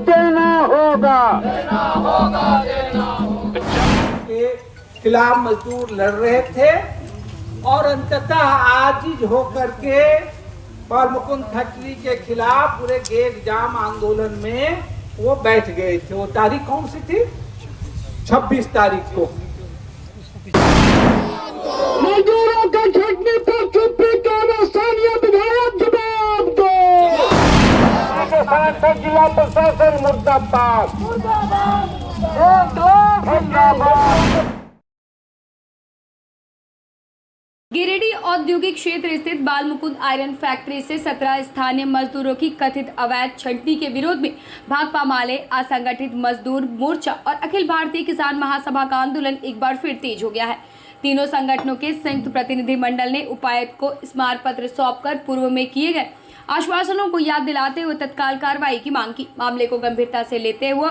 देना होगा। के खिलाफ मजदूर लड़ रहे थे और अंततः आजिज होकर के बाल मुकुंद फैक्ट्री के खिलाफ पूरे गेट जाम आंदोलन में वो बैठ गए थे। वो तारीख कौन सी थी? 26 तारीख को। मजदूरों का छटनी पर चुप्पी का स्थानीय विधायक जवाब दो। सांसद जिला प्रशासन मुर्दाबाद। गिरिडीह औद्योगिक क्षेत्र स्थित बाल मुकुंद आयरन फैक्ट्री से 17 स्थानीय मजदूरों की कथित अवैध छंटनी के विरोध में भाकपा माले, असंगठित मजदूर मोर्चा और अखिल भारतीय किसान महासभा का आंदोलन एक बार फिर तेज हो गया है। तीनों संगठनों के संयुक्त प्रतिनिधिमंडल ने उपायुक्त को स्मारक पत्र सौंपकर पूर्व में किए गए आश्वासनों को याद दिलाते हुए तत्काल कार्रवाई की मांग की। मामले को गंभीरता से लेते हुए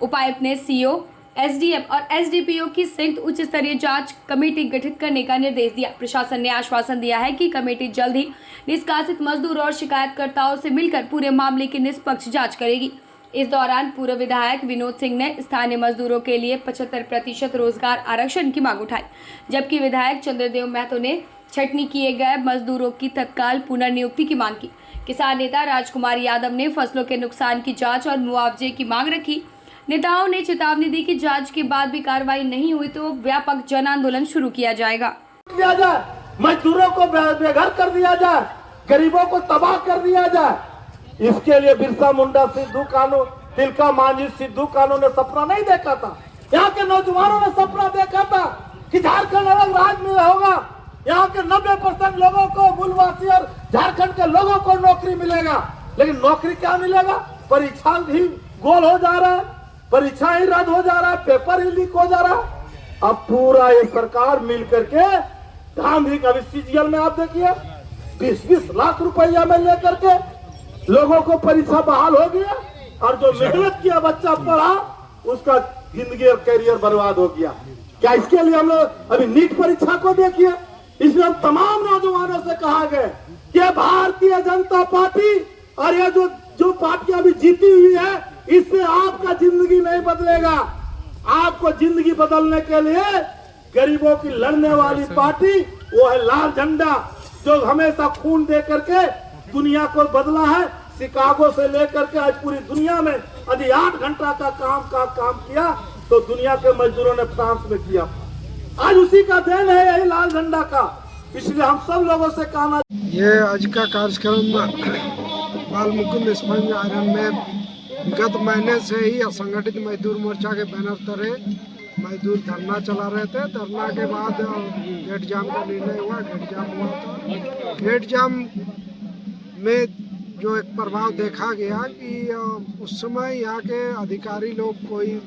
उपायुक्त ने सीओ, एसडीएम और एसडीपीओ की संयुक्त उच्च स्तरीय जांच कमेटी गठित करने का निर्देश दिया। प्रशासन ने आश्वासन दिया है कि कमेटी जल्द ही निष्कासित मजदूर और शिकायतकर्ताओं से मिलकर पूरे मामले की निष्पक्ष जांच करेगी। इस दौरान पूर्व विधायक विनोद सिंह ने स्थानीय मजदूरों के लिए 75% रोजगार आरक्षण की मांग उठाई, जबकि विधायक चंद्रदेव महतो ने छटनी किए गए मजदूरों की तत्काल पुनर्नियुक्ति की मांग की। किसान नेता राजकुमार यादव ने फसलों के नुकसान की जाँच और मुआवजे की मांग रखी। नेताओं ने चेतावनी दी कि जांच के बाद भी कार्रवाई नहीं हुई तो व्यापक जन आंदोलन शुरू किया जाएगा। मजदूरों को बेघर कर दिया जाए, गरीबों को तबाह कर दिया जाए। इसके लिए बिरसा मुंडा, सिद्धू कानू, तिलका मांझी, सिद्धू कानू ने सपना नहीं देखा था। यहाँ के नौजवानों ने सपना देखा था कि झारखंड अलग राज्य में होगा। यहाँ के 90% लोगों को, मूलवासी और झारखंड के लोगों को नौकरी मिलेगा। लेकिन नौकरी क्या मिलेगा? परीक्षा ही गोल हो जा रहा है, परीक्षा ही रद्द हो जा रहा है, पेपर ही लीक हो जा रहा है। अब पूरा ये सरकार मिल करके गांधी का सीजीएल में आप देखिए 20-20 लाख रुपया में लेकर के लोगों को परीक्षा बहाल हो गया, और जो मेहनत किया बच्चा पढ़ा उसका जिंदगी और करियर बर्बाद हो गया। क्या इसके लिए हम लोग अभी नीट परीक्षा को देखिए, इसमें हम तमाम नौजवानों से कहा गया कि भारतीय जनता पार्टी और ये जो पार्टी अभी जीती हुई है, इससे आपका जिंदगी नहीं बदलेगा। आपको जिंदगी बदलने के लिए गरीबों की लड़ने वाली पार्टी वो है लाल झंडा, जो हमेशा खून दे करके दुनिया को बदला है। शिकागो से लेकर के आज पूरी दुनिया में यदि 8 घंटा का काम किया तो दुनिया के मजदूरों ने फ्रांस में किया। आज उसी का देन है यही लाल झंडा का। इसलिए हम सब लोगों से कहना, ये आज का कार्यक्रम बाल मुकुंद स्पंज आयरन में गत महीने से ही असंगठित मजदूर मोर्चा के बैनर तले मजदूर धरना चला रहे थे। धरना के बाद गेट जाम का निर्णय हुआ, गेट जाम हुआ था। गेट जाम में जो एक प्रभाव देखा गया कि उस समय यहाँ के अधिकारी लोग कोई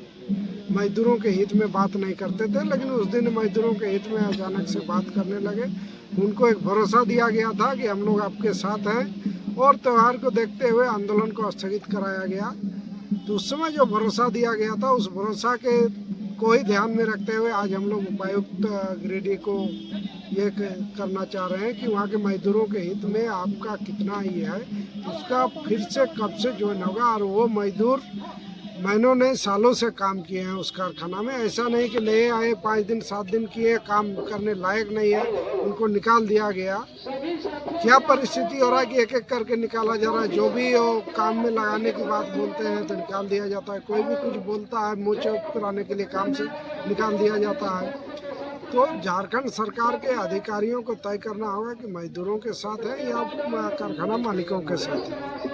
मजदूरों के हित में बात नहीं करते थे, लेकिन उस दिन मजदूरों के हित में अचानक से बात करने लगे। उनको एक भरोसा दिया गया था कि हम लोग आपके साथ हैं, और त्यौहार को देखते हुए आंदोलन को स्थगित कराया गया। तो उस समय जो भरोसा दिया गया था, उस भरोसा के को ही ध्यान में रखते हुए आज हम लोग उपायुक्त गिरिडीह को ये करना चाह रहे हैं कि वहाँ के मजदूरों के हित में आपका कितना ही है, उसका फिर से कब से ज्वाइन होगा। और वो मजदूर महीनों ने, सालों से काम किए हैं उस कारखाना में। ऐसा नहीं कि नए आए, 5 दिन 7 दिन किए, काम करने लायक नहीं है, उनको निकाल दिया गया। क्या परिस्थिति हो रहा है कि एक एक करके निकाला जा रहा है। जो भी वो काम में लगाने की बात बोलते हैं तो निकाल दिया जाता है। कोई भी कुछ बोलता है मुँह चौक कराने के लिए काम से निकाल दिया जाता है। तो झारखंड सरकार के अधिकारियों को तय करना होगा कि मजदूरों के साथ है या कारखाना मालिकों के साथ है।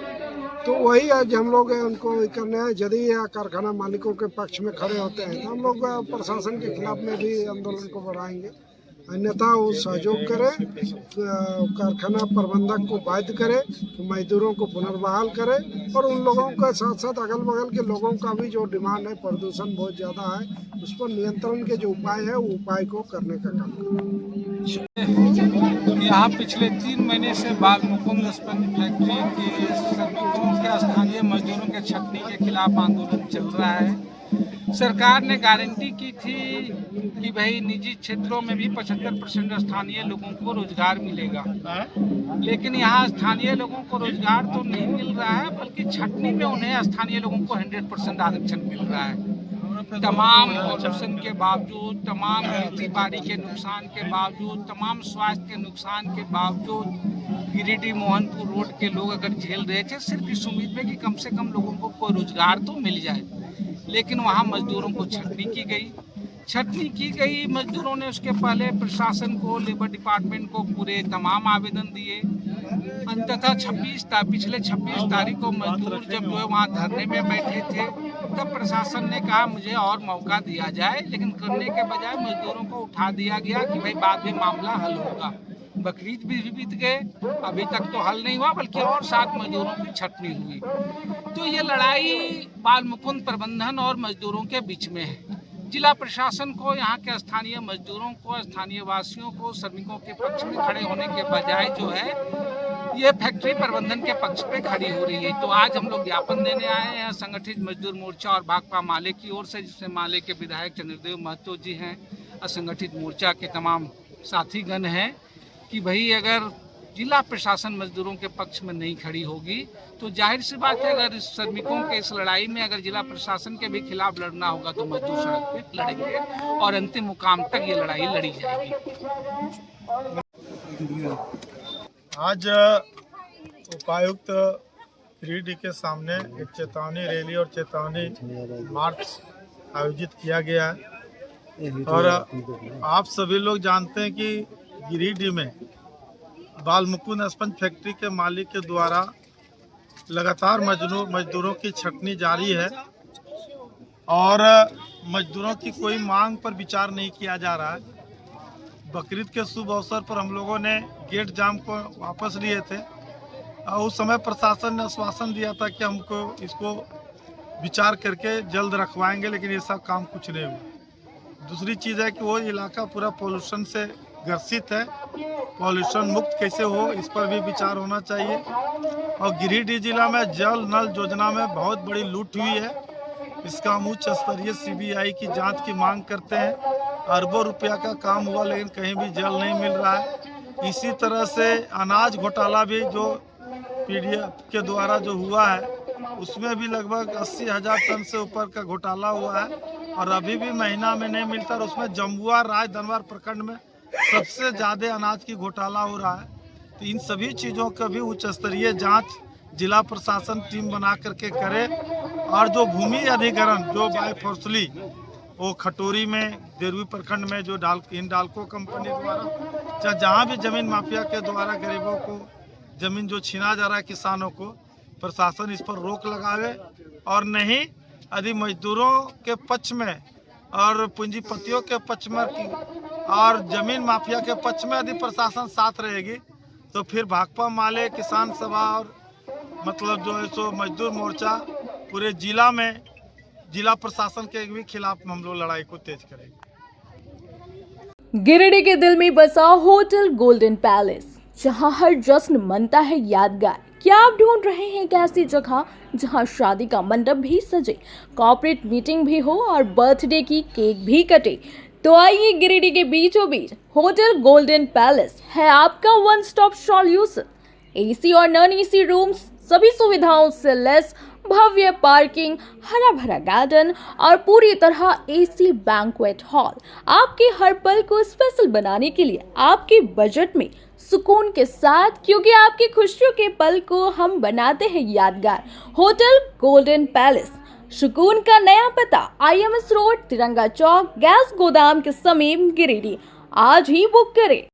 तो वही आज हम लोग उनको करने हैं। यदि कारखाना मालिकों के पक्ष में खड़े होते हैं तो हम लोग प्रशासन के खिलाफ में भी आंदोलन को बढ़ाएंगे। अन्यथा वो सहयोग करे, कारखाना प्रबंधक को बाध्य करे कि मजदूरों को पुनर्बहाल करे, और उन लोगों के साथ साथ अगल बगल के लोगों का भी जो डिमांड है, प्रदूषण बहुत ज़्यादा है, उस पर नियंत्रण के जो उपाय है वो उपाय को करने का काम करें। यहाँ पिछले 3 महीने से बाल मुकुंद स्पंज फैक्ट्री के श्रमिकों के स्थानीय मजदूरों के छटनी के खिलाफ आंदोलन चल रहा है। सरकार ने गारंटी की थी कि भाई निजी क्षेत्रों में भी 75% स्थानीय लोगों को रोजगार मिलेगा, लेकिन यहाँ स्थानीय लोगों को रोजगार तो नहीं मिल रहा है, बल्कि छटनी में उन्हें स्थानीय लोगों को 100% आरक्षण मिल रहा है। तमाम पॉल्यूशन के बावजूद, तमाम खेती बाड़ी के नुकसान के बावजूद, तमाम स्वास्थ्य के नुकसान के बावजूद गिरिडीह मोहनपुर रोड के लोग अगर झेल रहे थे सिर्फ इस उम्मीद में कि कम से कम लोगों को कोई रोजगार तो मिल जाए, लेकिन वहाँ मजदूरों को छटनी की गई। मजदूरों ने उसके पहले प्रशासन को, लेबर डिपार्टमेंट को पूरे तमाम आवेदन दिए। अंततः पिछले 26 तारीख को मजदूर जब जो है वहाँ धरने में बैठे थे, तब प्रशासन ने कहा मुझे और मौका दिया जाए, लेकिन करने के बजाय मजदूरों को उठा दिया गया कि भाई बाद में मामला हल होगा। बकरीद भी बीत गए, अभी तक तो हल नहीं हुआ, बल्कि और 7 मजदूरों की छटनी हुई। तो ये लड़ाई बाल मुकुंद प्रबंधन और मजदूरों के बीच में है। जिला प्रशासन को, यहाँ के स्थानीय मजदूरों को, स्थानीय वासियों को श्रमिकों के पक्ष में खड़े होने के बजाय जो है ये फैक्ट्री प्रबंधन के पक्ष पे खड़ी हो रही है। तो आज हम लोग ज्ञापन देने आए हैं संगठित मजदूर मोर्चा और भाकपा माले की ओर से, जिसमें माले के विधायक चंद्रदेव महतो जी हैं, असंगठित मोर्चा के तमाम साथीगण हैं, कि भाई अगर जिला प्रशासन मजदूरों के पक्ष में नहीं खड़ी होगी तो जाहिर सी बात है, अगर श्रमिकों के इस लड़ाई में अगर जिला प्रशासन के भी खिलाफ लड़ना होगा तो मजदूर सड़क पे लड़ेंगे और अंतिम मुकाम तक ये लड़ाई लड़ी जाएगी। आज उपायुक्त गिरिडीह के सामने एक चेतावनी रैली और चेतावनी मार्च आयोजित किया गया है और आप सभी लोग जानते हैं कि गिरिडीह में बाल मुकुंद स्पंज फैक्ट्री के मालिक के द्वारा लगातार मजदूरों की छटनी जारी है और मजदूरों की कोई मांग पर विचार नहीं किया जा रहा है। बकरीद के शुभ अवसर पर हम लोगों ने गेट जाम को वापस लिए थे और उस समय प्रशासन ने आश्वासन दिया था कि हमको इसको विचार करके जल्द रखवाएंगे, लेकिन ये सब काम कुछ नहीं हुआ। दूसरी चीज़ है कि वो इलाका पूरा पोल्यूशन से ग्रसित है, पॉल्यूशन मुक्त कैसे हो इस पर भी विचार होना चाहिए। और गिरिडीह जिला में जल नल योजना में बहुत बड़ी लूट हुई है, इसका हम उच्च स्तरीय सीबीआई की जांच की मांग करते हैं। अरबों रुपया का काम हुआ लेकिन कहीं भी जल नहीं मिल रहा है। इसी तरह से अनाज घोटाला भी जो पीडीएफ के द्वारा जो हुआ है उसमें भी लगभग 80,000 टन से ऊपर का घोटाला हुआ है और अभी भी महीना में नहीं मिलता और उसमें जम्बुआ राजधनवार प्रखंड में सबसे ज़्यादा अनाज की घोटाला हो रहा है। तो इन सभी चीज़ों का भी उच्च स्तरीय जांच जिला प्रशासन टीम बना करके करे और जो भूमि अधिग्रहण जो बाय फोर्सली वो खटोरी में देरवी प्रखंड में जो डालको कंपनी द्वारा चाहे जहाँ भी जमीन माफिया के द्वारा गरीबों को जमीन जो छीना जा रहा है किसानों को, प्रशासन इस पर रोक लगावे और नहीं यदि मजदूरों के पक्ष में और पूंजीपतियों के पक्ष में और जमीन माफिया के पक्ष में यदि प्रशासन साथ रहेगी तो फिर भाकपा माले किसान सभा और मतलब जो है सो मजदूर मोर्चा पूरे जिला में जिला प्रशासन के भी खिलाफ हम लोग लड़ाई को तेज करेंगे। गिरिडीह के दिल में बसा होटल गोल्डन पैलेस, जहां हर जश्न मनता है यादगार। क्या आप ढूंढ रहे हैं एक ऐसी जगह जहां शादी का मंडप भी सजे, कॉर्पोरेट मीटिंग भी हो और बर्थडे की केक भी कटे? तो आइए, गिरिडीह के बीचों बीच होटल गोल्डन पैलेस है आपका वन स्टॉप सॉल्यूशन। एसी और नॉन एसी रूम्स, सभी सुविधाओं से लेस, भव्य पार्किंग, हरा भरा गार्डन और पूरी तरह एसी बैंक्वेट हॉल आपके हर पल को स्पेशल बनाने के लिए आपके बजट में सुकून के साथ, क्योंकि आपकी खुशियों के पल को हम बनाते हैं यादगार। होटल गोल्डन पैलेस, सुकून का नया पता, IMS रोड, तिरंगा चौक, गैस गोदाम के समीप, गिरिडीह। आज ही बुक करें।